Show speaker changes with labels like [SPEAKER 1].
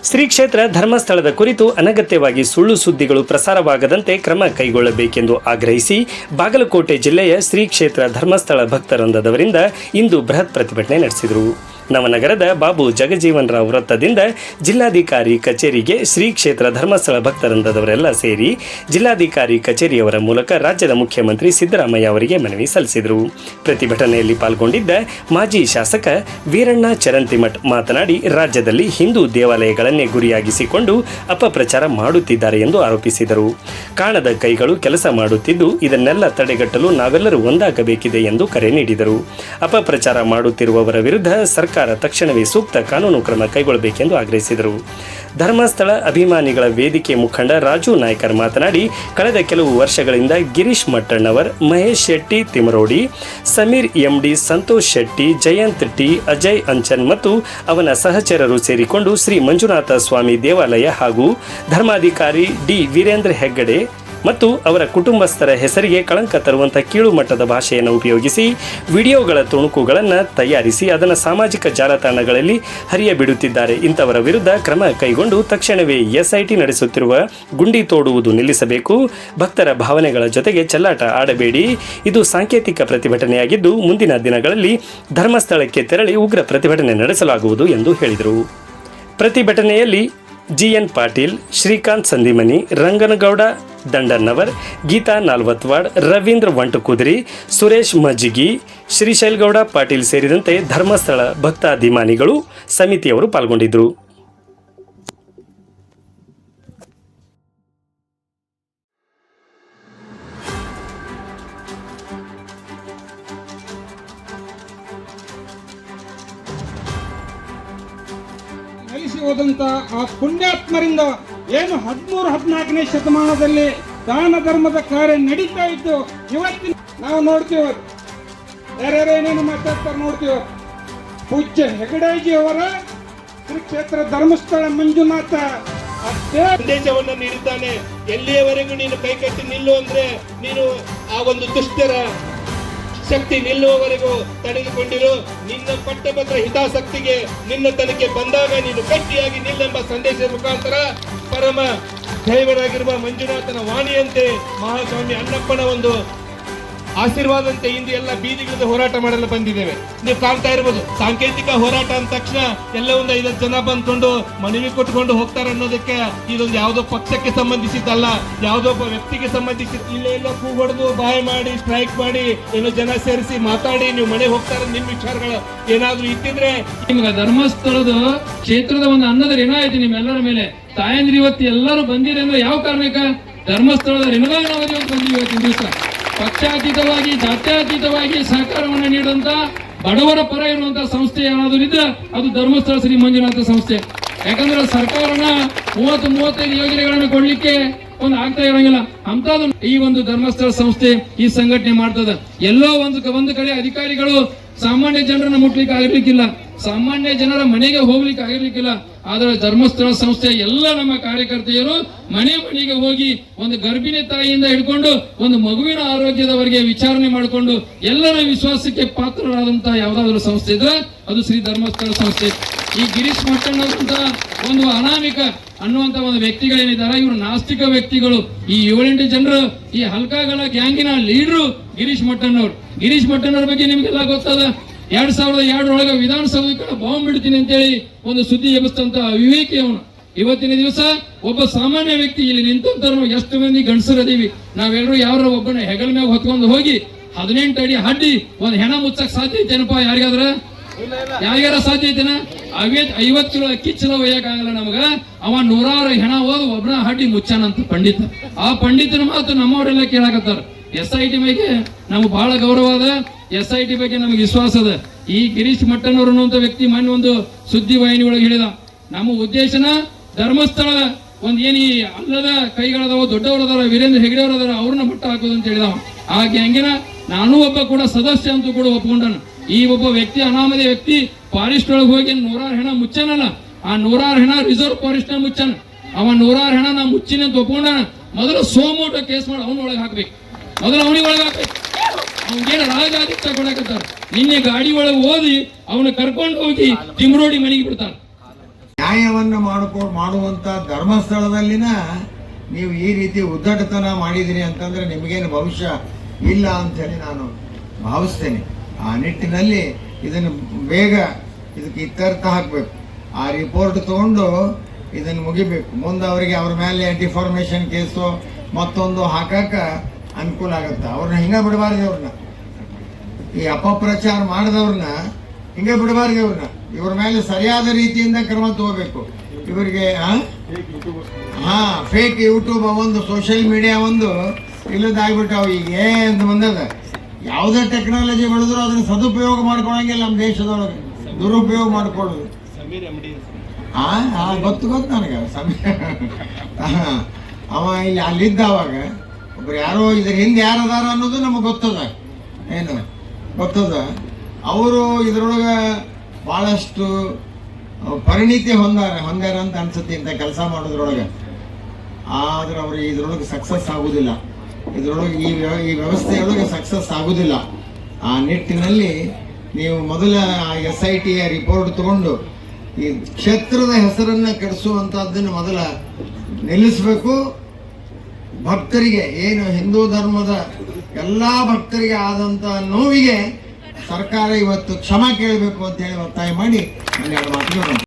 [SPEAKER 1] ಶ್ರೀ ಕ್ಷೇತ್ರ ಧರ್ಮಸ್ಥಳದ ಕುರಿತು ಅನಗತ್ಯವಾಗಿ ಸುಳ್ಳು ಸುದ್ದಿಗಳು ಪ್ರಸಾರವಾಗದಂತೆ ಕ್ರಮ ಕೈಗೊಳ್ಳಬೇಕೆಂದು ಆಗ್ರಹಿಸಿ ಬಾಗಲಕೋಟೆ ಜಿಲ್ಲೆಯ ಶ್ರೀ ಕ್ಷೇತ್ರ ಧರ್ಮಸ್ಥಳ ಭಕ್ತವೃಂದದವರಿಂದ ಇಂದು ಬೃಹತ್ ಪ್ರತಿಭಟನೆ ನಡೆಸಿದರು. ನವನಗರದ ಬಾಬು ಜಗಜೀವನ್ ರಾವ್ ವೃತ್ತದಿಂದ ಜಿಲ್ಲಾಧಿಕಾರಿ ಕಚೇರಿಗೆ ಶ್ರೀ ಕ್ಷೇತ್ರ ಧರ್ಮಸ್ಥಳ ಭಕ್ತವೃಂದದವರೆಲ್ಲ ಸೇರಿ ಜಿಲ್ಲಾಧಿಕಾರಿ ಕಚೇರಿಯವರ ಮೂಲಕ ರಾಜ್ಯದ ಮುಖ್ಯಮಂತ್ರಿ ಸಿದ್ದರಾಮಯ್ಯ ಅವರಿಗೆ ಮನವಿ ಸಲ್ಲಿಸಿದರು. ಪ್ರತಿಭಟನೆಯಲ್ಲಿ ಪಾಲ್ಗೊಂಡಿದ್ದ ಮಾಜಿ ಶಾಸಕ ವೀರಣ್ಣ ಚರಂತಿಮಠ್ ಮಾತನಾಡಿ, ರಾಜ್ಯದಲ್ಲಿ ಹಿಂದೂ ದೇವಾಲಯಗಳನ್ನೇ ಗುರಿಯಾಗಿಸಿಕೊಂಡು ಅಪಪ್ರಚಾರ ಮಾಡುತ್ತಿದ್ದಾರೆ ಎಂದು ಆರೋಪಿಸಿದರು. ಕಾಣದ ಕೈಗಳು ಕೆಲಸ ಮಾಡುತ್ತಿದ್ದು ಇದನ್ನೆಲ್ಲ ತಡೆಗಟ್ಟಲು ನಾವೆಲ್ಲರೂ ಒಂದಾಗಬೇಕಿದೆ ಎಂದು ಕರೆ ನೀಡಿದರು. ಅಪಪ್ರಚಾರ ಮಾಡುತ್ತಿರುವವರ ವಿರುದ್ಧ ಸರ್ಕಾರ ತಕ್ಷಣವೇ ಸೂಕ್ತ ಕಾನೂನು ಕ್ರಮ ಕೈಗೊಳ್ಳಬೇಕೆಂದು ಆಗ್ರಹಿಸಿದರು. ಧರ್ಮಸ್ಥಳ ಅಭಿಮಾನಿಗಳ ವೇದಿಕೆ ಮುಖಂಡ ರಾಜು ನಾಯ್ಕರ್ ಮಾತನಾಡಿ, ಕಳೆದ ಕೆಲವು ವರ್ಷಗಳಿಂದ ಗಿರೀಶ್ ಮಟ್ಟಣ್ಣವರ್, ಮಹೇಶ್ ಶೆಟ್ಟಿ ತಿಮರೋಡಿ, ಸಮೀರ್ ಎಂಡಿ, ಸಂತೋಷ್ ಶೆಟ್ಟಿ, ಜಯಂತ್ ಟಿ, ಅಜಯ್ ಅಂಚನ್ ಮತ್ತು ಅವನ ಸಹಚರರು ಸೇರಿಕೊಂಡು ಶ್ರೀ ಮಂಜುನಾಥ ಸ್ವಾಮಿ ದೇವಾಲಯ ಹಾಗೂ ಧರ್ಮಾಧಿಕಾರಿ ಡಿ ವೀರೇಂದ್ರ ಹೆಗ್ಗಡೆ ಮತ್ತು ಅವರ ಕುಟುಂಬಸ್ಥರ ಹೆಸರಿಗೆ ಕಳಂಕ ತರುವಂಥ ಕೀಳು ಮಟ್ಟದ ಭಾಷೆಯನ್ನು ಉಪಯೋಗಿಸಿ ವಿಡಿಯೋಗಳ ತುಣುಕುಗಳನ್ನು ತಯಾರಿಸಿ ಅದನ್ನು ಸಾಮಾಜಿಕ ಜಾಲತಾಣಗಳಲ್ಲಿ ಹರಿಯಬಿಡುತ್ತಿದ್ದಾರೆ. ಇಂಥವರ ವಿರುದ್ಧ ಕ್ರಮ ಕೈಗೊಂಡು ತಕ್ಷಣವೇ SIT ನಡೆಸುತ್ತಿರುವ ಗುಂಡಿ ತೋಡುವುದು ನಿಲ್ಲಿಸಬೇಕು. ಭಕ್ತರ ಭಾವನೆಗಳ ಜೊತೆಗೆ ಚೆಲ್ಲಾಟ ಆಡಬೇಡಿ. ಇದು ಸಾಂಕೇತಿಕ ಪ್ರತಿಭಟನೆಯಾಗಿದ್ದು ಮುಂದಿನ ದಿನಗಳಲ್ಲಿ ಧರ್ಮಸ್ಥಳಕ್ಕೆ ತೆರಳಿ ಉಗ್ರ ಪ್ರತಿಭಟನೆ ನಡೆಸಲಾಗುವುದು ಎಂದು ಹೇಳಿದರು. ಪ್ರತಿಭಟನೆಯಲ್ಲಿ GN ಪಾಟೀಲ್, ಶ್ರೀಕಾಂತ್ ಸಂದಿಮನಿ, ರಂಗನಗೌಡ ದಂಡನ್ನವರ್, ಗೀತಾ ನಾಲ್ವತ್ವಾಡ್, ರವೀಂದ್ರ ವಂಟುಕುದ್ರಿ, ಸುರೇಶ್ ಮಜ್ಜಿಗಿ, ಶ್ರೀಶೈಲ್ಗೌಡ ಪಾಟೀಲ್ ಸೇರಿದಂತೆ ಧರ್ಮಸ್ಥಳ ಭಕ್ತಾಭಿಮಾನಿಗಳು ಸಮಿತಿಯವರು ಪಾಲ್ಗೊಂಡಿದ್ದರು.
[SPEAKER 2] ನೆಲೆಸಿ ಹೋದಂತ ಆ ಪುಣ್ಯಾತ್ಮರಿಂದ ಏನು 13-14ನೇ ಶತಮಾನದಲ್ಲಿ ದಾನ ಧರ್ಮದ ಕಾರ್ಯ ನಡೀತಾ ಇತ್ತು. ಇವತ್ತಿನ ನಾವು ನೋಡ್ತೀವಿ, ಯಾರ್ಯಾರೇನೇನು ಮಾತಾಡ್ತಾರೆ ನೋಡ್ತೀವಿ. ಪೂಜ್ಯ ಹೆಗಡೇಜಿ ಅವರ ಶ್ರೀ ಕ್ಷೇತ್ರ ಧರ್ಮಸ್ಥಳ ಮಂಜುನಾಥ
[SPEAKER 3] ಸಂದೇಶವನ್ನು ನೀಡಿದ್ದಾನೆ. ಎಲ್ಲಿಯವರೆಗೂ ನೀನು ಕೈಕಟ್ಟಿ ನಿಲ್ಲು ಅಂದ್ರೆ ನೀನು ಆ ಒಂದು ದುಷ್ಟರ ಶಕ್ತಿ ನಿಲ್ಲುವವರೆಗೂ ತಡೆದುಕೊಂಡಿರು. ನಿನ್ನ ಪಟ್ಟಭದ್ರ ಹಿತಾಸಕ್ತಿಗೆ ನಿನ್ನ ತನಕ್ಕೆ ಬಂದಾಗ ನೀನು ಗಟ್ಟಿಯಾಗಿ ನಿಲ್ಲೆಂಬ ಸಂದೇಶದ ಮುಖಾಂತರ ಪರಮ ದೈವರಾಗಿರುವ ಮಂಜುನಾಥನ ವಾಣಿಯಂತೆ ಮಹಾಸ್ವಾಮಿ ಅಣ್ಣಪ್ಪನ ಒಂದು ಆಶೀರ್ವಾದಂತೆ ಇಂದು ಎಲ್ಲ ಬೀದಿಗಳಿಂದ ಹೋರಾಟ ಮಾಡಲು ಬಂದಿದ್ದೇವೆ. ನೀವು ಕಾಣ್ತಾ ಇರ್ಬೋದು, ಸಾಂಕೇತಿಕ ಹೋರಾಟ ಅಂದ ತಕ್ಷಣ ಎಲ್ಲ ಒಂದು 5 ಜನ ಬಂದ್ಕೊಂಡು ಮನವಿ ಕೊಟ್ಕೊಂಡು ಹೋಗ್ತಾರೆ ಅನ್ನೋದಕ್ಕೆ ಇದೊಂದು ಯಾವುದೋ ಪಕ್ಷಕ್ಕೆ ಸಂಬಂಧಿಸಿದ್ದಲ್ಲ, ಯಾವುದೋ ಒಬ್ಬ ವ್ಯಕ್ತಿಗೆ ಸಂಬಂಧಿಸಿದ್ದು. ಇಲ್ಲೆಲ್ಲ ಕೂಗೊಡ್ದು ಬಾಯ್ ಮಾಡಿ ಸ್ಟ್ರೈಕ್ ಮಾಡಿ ಏನೋ ಜನ ಸೇರಿಸಿ ಮಾತಾಡಿ ನೀವು ಮನೆಗೆ ಹೋಗ್ತಾರೆ. ನಿಮ್ಮ ವಿಚಾರಗಳು ಏನಾದ್ರೂ ಇಟ್ಟಿದ್ರೆ
[SPEAKER 4] ನಿಮ್ಗೆ ಧರ್ಮಸ್ಥಳದ ಕ್ಷೇತ್ರದ ಒಂದು ಅನ್ನದ ಋಣ ಐತಿ ನಿಮ್ಮೆಲ್ಲರ ಮೇಲೆ. ತಾಯಂದ್ರಿ ಇವತ್ತು ಎಲ್ಲರೂ ಬಂದಿರಿ ಅಂದ್ರೆ ಯಾವ ಕಾರಣಕ್ಕೆ? ಧರ್ಮಸ್ಥಳದ ಋಣದಾನವಧಿ ಅಂತ ಬಂದಿವಿ ಇವತ್ತಿನ ದಿವಸ. ಪಕ್ಷಾತೀತವಾಗಿ ಜಾತ್ಯಾತೀತವಾಗಿ ಸಹಕಾರವನ್ನು ನೀಡುವಂತ ಬಡವರ ಪರ ಇರುವಂತಹ ಸಂಸ್ಥೆ ಏನಾದರೂ ಇದ್ರೆ ಅದು ಧರ್ಮಸ್ಥಳ ಶ್ರೀ ಮಂಜುನಾಥ ಸಂಸ್ಥೆ. ಯಾಕಂದ್ರೆ ಸರ್ಕಾರನ 30-35 ಯೋಜನೆಗಳನ್ನು ಕೊಡ್ಲಿಕ್ಕೆ ಒಂದು ಆಗ್ತಾ ಇರಂಗಿಲ್ಲ. ಅಂತದ್ದು ಈ ಒಂದು ಧರ್ಮಸ್ಥಳ ಸಂಸ್ಥೆ ಈ ಸಂಘಟನೆ ಮಾಡ್ತದ. ಎಲ್ಲೋ ಒಂದು ಕಡೆ ಅಧಿಕಾರಿಗಳು ಸಾಮಾನ್ಯ ಜನರನ್ನ ಮುಟ್ಲಿಕ್ಕೆ ಆಗಿರ್ಲಿಕ್ಕಿಲ್ಲ, ಸಾಮಾನ್ಯ ಜನರ ಮನೆಗೆ ಹೋಗ್ಲಿಕ್ಕೆ ಆಗಿರ್ಲಿಕ್ಕಿಲ್ಲ. ಆದ್ರೆ ಧರ್ಮಸ್ಥಳ ಸಂಸ್ಥೆ ಎಲ್ಲ ನಮ್ಮ ಕಾರ್ಯಕರ್ತೆಯರು ಮನೆಗೆ ಹೋಗಿ ಒಂದು ಗರ್ಭಿಣಿ ತಾಯಿಯಿಂದ ಹಿಡ್ಕೊಂಡು ಒಂದು ಮಗುವಿನ ಆರೋಗ್ಯದವರೆಗೆ ವಿಚಾರಣೆ ಮಾಡಿಕೊಂಡು ಎಲ್ಲರ ವಿಶ್ವಾಸಕ್ಕೆ ಪಾತ್ರರಾದಂತಹ ಯಾವ್ದಾದ್ರು ಸಂಸ್ಥೆ ಇದ್ರೆ ಅದು ಶ್ರೀ ಧರ್ಮಸ್ಥಳ ಸಂಸ್ಥೆ. ಈ ಗಿರೀಶ್ ಮಟ್ಟಣ್ಣಂತ ಒಂದು ಅನಾಮಿಕ ಅನ್ನುವಂತ ಒಂದು ವ್ಯಕ್ತಿಗಳೇನಿದ್ದಾರೆ ಇವರು ನಾಸ್ತಿಕ ವ್ಯಕ್ತಿಗಳು. ಈ 7-8 ಜನರು ಈ ಹಲ್ಕಾಗಳ ಗ್ಯಾಂಗಿನ ಲೀಡರು ಗಿರೀಶ್ ಮಟ್ಟಣ್ಣವ್ರು. ಗಿರೀಶ್ ಮಟ್ಟಣ್ಣವ್ರ ಬಗ್ಗೆ ನಿಮ್ಗೆಲ್ಲ ಗೊತ್ತದ. 2002 ವಿಧಾನಸೌಧಕ್ಕೆ ಬಾಂಬ್ ಬಿಡ್ತೀನಿ ಅಂತೇಳಿ ಒಂದು ಸುದ್ದಿ ಎಬ್ಬಿಸ್ತಂತ ವಿವೇಕಿ ಅವನು. ಇವತ್ತಿನ ದಿವಸ ಒಬ್ಬ ಸಾಮಾನ್ಯ ವ್ಯಕ್ತಿ ಇಲ್ಲಿ ನಿಂತಂತರು ಎಷ್ಟು ಮಂದಿ ಗಂಡಸರದೀವಿ ನಾವೆಲ್ಲರೂ ಯಾರ ಒಬ್ಬನ ಹೆಗಲ ಮ್ಯಾಗ ಹೊತ್ಕೊಂಡು ಹೋಗಿ 18 ಅಡಿ ಹಡ್ಡಿ ಒಂದು ಹೆಣ ಮುಚ್ಚಕ್ ಸಾಧ್ಯ ಐತೇನಪ್ಪ? ಯಾರಿಗಾರ ಸಾಧ್ಯ ಐತೆನಾ? 50 ಕಿಲೋ ಅಕ್ಕಿ ಚಲೋ ಒಯ್ಯಕ್ಕಾಗಲ್ಲ ನಮಗ. ಅವ 100 ಹೆಣ ಹೋದ್ ಒಬ್ಬನ ಹಡ್ಡಿ ಮುಚ್ಚಾನಂತ ಪಂಡಿತ. ಆ ಪಂಡಿತನ ಮಾತು ನಮ್ಮವರೆಲ್ಲ ಕೇಳಾಕತ್ತಾರ. SIT ಬಗ್ಗೆ ನಮ್ಗೆ ಬಹಳ ಗೌರವ ಅದ, SIT ಬಗ್ಗೆ ನಮ್ಗೆ ವಿಶ್ವಾಸ ಅದ. ಈ ಗಿರೀಶ್ ಮಟ್ಟಣ್ಣವರು ಅನ್ನುವಂತ ವ್ಯಕ್ತಿ ಮೊನ್ನೆ ಒಂದು ಸುದ್ದಿ ವಾಹಿನಿ ಒಳಗೆ ಹೇಳಿದ, ನಮ್ಮ ಉದ್ದೇಶನ ಧರ್ಮಸ್ಥಳ ಒಂದ್ ಏನಿ ಅಲ್ಲದ ಕೈಗಳದಾವ, ದೊಡ್ಡವರದಾರ, ವೀರೇಂದ್ರ ಹೆಗ್ಡೆಯವರದಾರ, ಅವ್ರನ್ನ ಮಟ್ಟ ಹಾಕೋದು ಅಂತ ಹೇಳಿದವ. ಆ ಗ್ಯಾಂಗಿನ ನಾನು ಒಬ್ಬ ಕೂಡ ಸದಸ್ಯ ಅಂತೂ ಕೂಡ ಒಪ್ಕೊಂಡನು. ಈ ಒಬ್ಬ ವ್ಯಕ್ತಿ ಅನಾಮಧೇಯ ವ್ಯಕ್ತಿ ಫಾರೆಸ್ಟ್ ಒಳಗೆ ಹೋಗಿ 100 ಹೆಣ ಮುಚ್ಚನಲ್ಲ, ಆ 100 ಹೆಣ ರಿಸರ್ವ್ ಫಾರೆಸ್ಟ್ ನ ಮುಚ್ಚನ. ಅವ 100 ಹೆಣ ನಾ ಮುಚ್ಚಿನ ಅಂತ ಒಪ್ಕೊಂಡನ. ಮೊದಲು ಸೋಮೋಟ ಕೇಸ್ ಮಾಡಿ ಅವನ ಒಳಗೆ ಹಾಕ್ಬೇಕು, ಮೊದಲು ಅವನಿಗೆ ಒಳಗೆ ಹಾಕ್ಬೇಕು. ಅವ್ನಿಗೇನು ರಾಜಾದಿತ್ಯ ಕೊಡಕತ್ತಾರ. ನಿನ್ನೆ ಗಾಡಿ ಒಳಗೆ ಓದಿ ಅವನ ಕರ್ಕೊಂಡು ಹೋಗಿ ತಿಮ್ರೋಡಿ ಮನೆಗೆ ಬಿಡ್ತಾರ.
[SPEAKER 5] ನ್ಯಾಯವನ್ನು ಮಾಡುವಂಥ ಧರ್ಮಸ್ಥಳದಲ್ಲಿನ ನೀವು ಈ ರೀತಿ ಉದ್ದಟತನ ಮಾಡಿದಿರಿ ಅಂತಂದರೆ ನಿಮಗೇನು ಭವಿಷ್ಯ ಇಲ್ಲ ಅಂಥೇಳಿ ನಾನು ಭಾವಿಸ್ತೇನೆ. ಆ ನಿಟ್ಟಿನಲ್ಲಿ ಇದನ್ನು ಬೇಗ ಇದಕ್ಕೆ ಇತ್ಯರ್ಥ ಹಾಕಬೇಕು. ಆ ರಿಪೋರ್ಟ್ ತೊಗೊಂಡು ಇದನ್ನು ಮುಗಿಬೇಕು. ಮುಂದೆ ಅವರಿಗೆ ಅವ್ರ ಮೇಲೆ ಡಿಫಾರ್ಮೇಷನ್ ಕೇಸು ಮತ್ತೊಂದು ಹಾಕಕ್ಕೆ ಅನುಕೂಲ ಆಗುತ್ತೆ. ಅವ್ರನ್ನ ಹಿಂಗೆ ಬಿಡಬಾರ್ದು. ಅವ್ರನ್ನ ಈ ಅಪಪ್ರಚಾರ ಮಾಡಿದವ್ರನ್ನ ಹಿಂಗೆ ಬಿಡಬಾರ್ದು. ಅವ್ರನ್ನ ಇವ್ರ ಮೇಲೆ ಸರಿಯಾದ ರೀತಿಯಿಂದ ಕ್ರಮ ತಗೋಬೇಕು. ಇವರಿಗೆ ಫೇಕ್ ಯೂಟ್ಯೂಬ್ ಒಂದು ಸೋಷಿಯಲ್ ಮೀಡಿಯಾ ಒಂದು ಇಲ್ಲದಾಗ್ಬಿಟ್ಟು ಈಗ ಏನು ಬಂದದ. ಯಾವುದೇ ಟೆಕ್ನಾಲಜಿ ಬೆಳೆದ್ರು ಅದನ್ನ ಸದುಪಯೋಗ ಮಾಡ್ಕೊಳಂಗಿಲ್ಲ ನಮ್ಮ ದೇಶದೊಳಗೆ, ದುರುಪಯೋಗ ಮಾಡ್ಕೊಳ್ಳೋದು. ಗೊತ್ತು ನನಗೆ ಅವ ಇಲ್ಲಿ ಅಲ್ಲಿದ್ದ ಅವಾಗ ಒಬ್ರು ಯಾರೋ ಇದ್ರ ಹಿಂದೆ ಯಾರದಾರ ಅನ್ನೋದು ನಮಗೆ ಗೊತ್ತದ. ಏನು ಗೊತ್ತದ? ಅವರು ಇದ್ರೊಳಗೆ ಭಾಳಷ್ಟು ಪರಿಣಿತಿ ಹೊಂದಾರ ಅಂತ ಅನ್ಸುತ್ತೆ ಇಂಥ ಕೆಲಸ ಮಾಡೋದ್ರೊಳಗೆ. ಆದ್ರೆ ಅವರು ಇದ್ರೊಳಗೆ ಸಕ್ಸಸ್ ಆಗುದಿಲ್ಲ. ಇದ್ರೊಳಗೆ ಈ ವ್ಯವಸ್ಥೆಯೊಳಗೆ ಸಕ್ಸಸ್ ಆಗುದಿಲ್ಲ. ಆ ನಿಟ್ಟಿನಲ್ಲಿ ನೀವು ಮೊದಲ SITಯ ರಿಪೋರ್ಟ್ ತಗೊಂಡು ಈ ಕ್ಷೇತ್ರದ ಹೆಸರನ್ನು ಕೆಡಿಸುವಂಥದ್ದನ್ನು ಮೊದಲ ನಿಲ್ಲಿಸಬೇಕು. ಭಕ್ತರಿಗೆ ಏನು ಹಿಂದೂ ಧರ್ಮದ ಎಲ್ಲ ಭಕ್ತರಿಗೆ ಆದಂಥ ನೋವಿಗೆ ಸರ್ಕಾರ ಇವತ್ತು ಕ್ಷಮೆ ಕೇಳಬೇಕು ಅಂತ ಹೇಳಿ ಒತ್ತಾಯ ಮಾಡಿ ನಾನು 2 ಮಾತುಗಳು